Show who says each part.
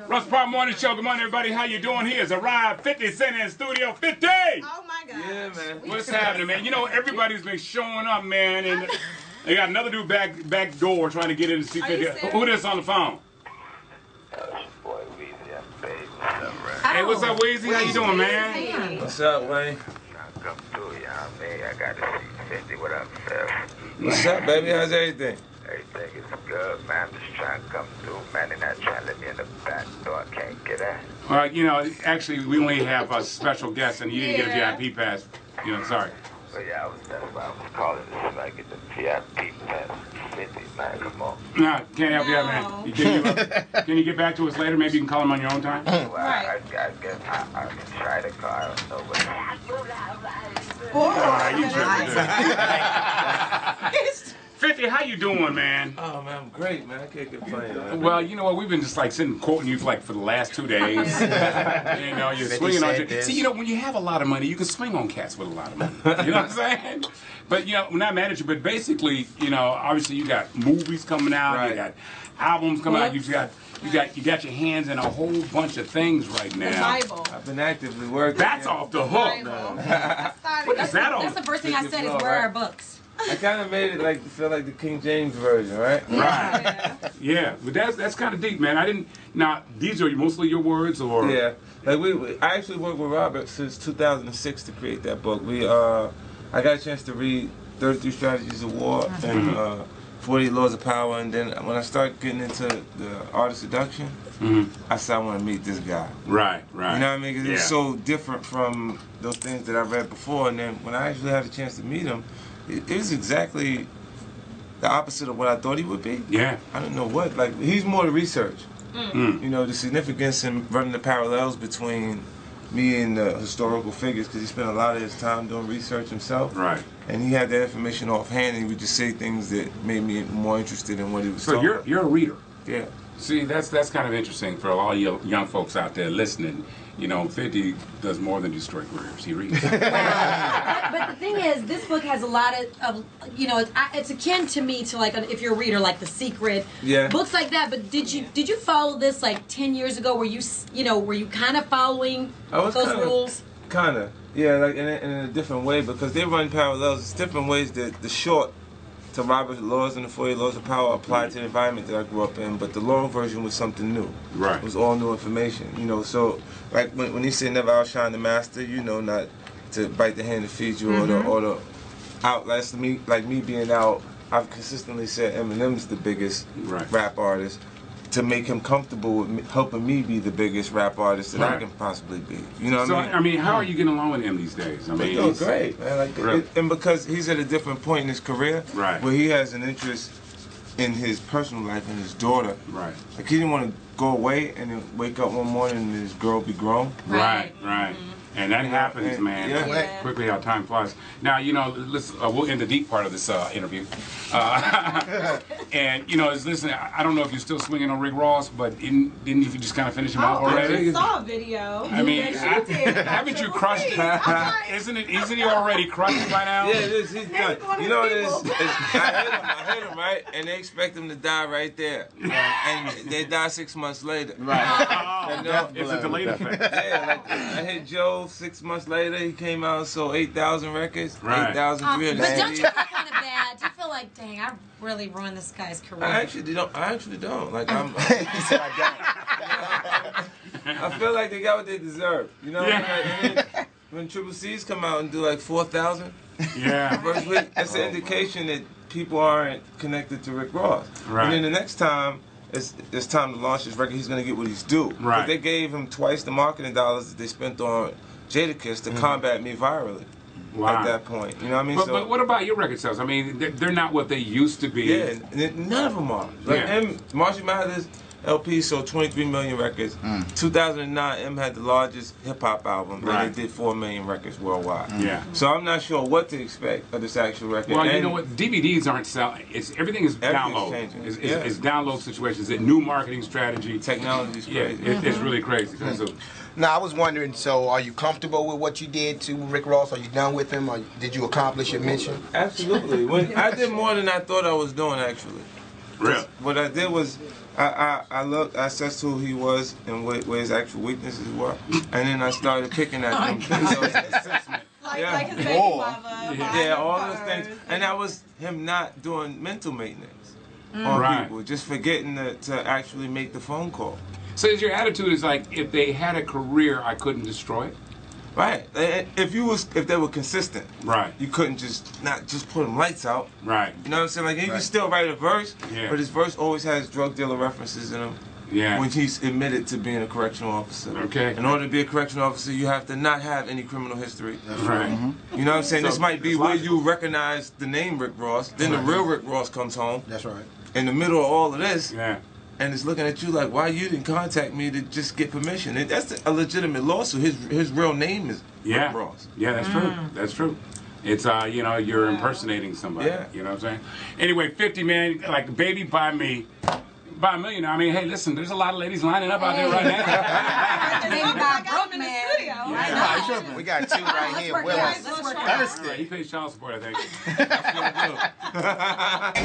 Speaker 1: Russ Park Morning Show. Good morning, everybody. How you doing? He has arrived. 50 Cent in studio. 50!
Speaker 2: Oh, my God.
Speaker 3: Yeah, man.
Speaker 1: What's happening, man? You know, everybody's been showing up, man, and they got another dude back door trying to get in to see 50. Who this on the phone?
Speaker 3: Boy, Weezy, I'm baby. What's up, right?
Speaker 1: Hey, what's up, Weezy? How you doing, man?
Speaker 3: What's up, Wayne?
Speaker 4: Come through, you know what I mean? I got to see 50. What up, Phil?
Speaker 3: What's up, baby? How's everything?
Speaker 4: Everything is good, man. I'm just trying to come through, man. They're not trying to let me in the back door. I can't get in.
Speaker 1: Well, you know, actually, we only have a special guest, and you didn't get a VIP pass. You know, sorry.
Speaker 4: But yeah, that's why I was calling to see if I get the VIP pass. 50, man. Come on.
Speaker 1: No, can't help you out, man. Can you get back to us later? Maybe you can call him on your own time?
Speaker 4: Well, I guess I can try the car. I don't know what.
Speaker 1: All right, you tripping. 50, how you doing, man?
Speaker 3: Oh, man, I'm great, man. I can't complain, man.
Speaker 1: Well, you know what? We've been just like sitting quoting you for the last 2 days. You know, you're swinging on. See, you know, when you have a lot of money, you can swing on cats with a lot of money. You know what I'm saying? But you know, we're not mad at you. But basically, you know, obviously you got movies coming out,
Speaker 3: right.
Speaker 1: You got albums coming out. You got your hands in a whole bunch of things right now.
Speaker 2: The Bible.
Speaker 3: I've been actively working.
Speaker 1: That's off the hook. What is that on?
Speaker 5: That's the first thing I said is where are our books?
Speaker 3: I kind of made it like feel like the King James version, right?
Speaker 1: Right. Yeah, but that's kind of deep, man. I didn't. Now, these are mostly your words, or
Speaker 3: Yeah, like I actually worked with Robert since 2006 to create that book. I got a chance to read 33 Strategies of War and 40 Laws of Power, and then when I started getting into the art of seduction, I said I want to meet this guy.
Speaker 1: Right.
Speaker 3: You know what I mean? Because it's so different from those things that I read before, and then when I actually had a chance to meet him, it was exactly the opposite of what I thought he would be.
Speaker 1: Yeah.
Speaker 3: I don't know what. Like, he's more the research. You know, the significance in running the parallels between me and the historical figures, because he spent a lot of his time doing research himself.
Speaker 1: Right.
Speaker 3: And he had that information offhand, and he would just say things that made me more interested in what he was talking about.
Speaker 1: So you're a reader.
Speaker 3: Yeah.
Speaker 1: See, that's kind of interesting for all you young folks out there listening. You know, 50 does more than just straight careers. He reads.
Speaker 5: Wow. But the thing is, this book has a lot of you know, it's akin to me to like if you're a reader, like The Secret, books like that. But did you follow this like 10 years ago? Were you kind of following those rules?
Speaker 3: Kind of, yeah, like in a different way, because they run parallels. It's different ways that the short to Robert's laws and the 40 Laws of Power applied to the environment that I grew up in, but the long version was something new. Right. It was all new information, you know. So, like when he said never outshine the master, you know, not to bite the hand that feeds you, or the outlast me, like me being out. I've consistently said Eminem's the biggest rap artist, to make him comfortable with me, helping me be the biggest rap artist that I can possibly be. You know what I mean?
Speaker 1: I mean, how are you getting along with him these days? I mean,
Speaker 3: he's doing great, man. Like, and because he's at a different point in his career, where he has an interest in his personal life and his daughter. Right. Like, he didn't want to go away and then wake up one morning and his girl be grown.
Speaker 1: Right. And that happens, man. Quickly, how time flies. Now, you know, let's we'll end the deep part of this interview. And you know, listen, I don't know if you're still swinging on Rick Ross, but didn't you just kind of finish him off already?
Speaker 2: I saw a video.
Speaker 1: I mean, haven't you crushed it? Isn't he already crushed by now?
Speaker 3: Yeah, it is. He's done. You know what it is? I hit him, right? And they expect him to die right there. And they die 6 months later.
Speaker 1: Right. It's a delayed effect.
Speaker 3: Yeah, like I hit Joe 6 months later. He came out and sold 8,000 records. 8,300.
Speaker 5: But don't you feel kind of bad? Do you feel like, dang, I really ruined this guy's career?
Speaker 3: I actually don't. Like I feel like they got what they deserve. You know, like, when Triple C's come out and do like 4,000, first week, that's an indication that people aren't connected to Rick Ross. Right. And then the next time it's time to launch his record, he's gonna get what he's due. Right. But they gave him twice the marketing dollars that they spent on Jadakiss to combat me virally. At that point, you know what I mean?
Speaker 1: But what about your record sales? I mean, they're not what they used to be.
Speaker 3: Yeah, none of them are. Like Marshall Mathers LP sold 23 million records. 2009, M had the largest hip hop album, and they did 4 million records worldwide. So I'm not sure what to expect of this actual record.
Speaker 1: Well, you know what? DVDs aren't selling. Everything is download. It's download situations. It's a new marketing strategy.
Speaker 3: Technology is crazy.
Speaker 1: It's really crazy. So,
Speaker 6: now, I was wondering, so are you comfortable with what you did to Rick Ross? Are you done with him? Or did you accomplish your mission?
Speaker 3: Absolutely. When I did more than I thought I was doing, actually.
Speaker 1: Really?
Speaker 3: What I did was, I looked, I assessed who he was and where his actual weaknesses were, and then I started picking at them.
Speaker 2: Like his baby mama.
Speaker 3: Yeah, all those things. And that was him not doing mental maintenance on people, just forgetting to actually make the phone call.
Speaker 1: So your attitude is like, if they had a career, I couldn't destroy it?
Speaker 3: Right. If they were consistent,
Speaker 1: right,
Speaker 3: you couldn't not put them lights out.
Speaker 1: Right.
Speaker 3: You know what I'm saying? Like you can still write a verse, but his verse always has drug dealer references in him.
Speaker 1: Yeah.
Speaker 3: When he's admitted to being a correctional officer.
Speaker 1: Okay.
Speaker 3: In order to be a correctional officer, you have to not have any criminal history.
Speaker 1: That's right.
Speaker 3: You know what I'm saying?
Speaker 1: So
Speaker 3: this might be where you recognize the name Rick Ross. Then the real Rick Ross comes home.
Speaker 6: That's right.
Speaker 3: In the middle of all of this.
Speaker 1: Yeah.
Speaker 3: And it's looking at you like, why you didn't contact me to just get permission? And that's a legitimate lawsuit. His real name is Rick Ross.
Speaker 1: Yeah, that's true. That's true. It's you know, you're impersonating somebody.
Speaker 3: Yeah.
Speaker 1: You know what I'm saying? Anyway, 50 man, like Baby by Me. By a million. I mean, hey, listen, there's a lot of ladies lining up out there right now.
Speaker 5: Baby by Broke Man.
Speaker 6: Yeah. We got two right here.
Speaker 5: Let's work it out.
Speaker 1: He pays child support, I think.
Speaker 3: That's what I do.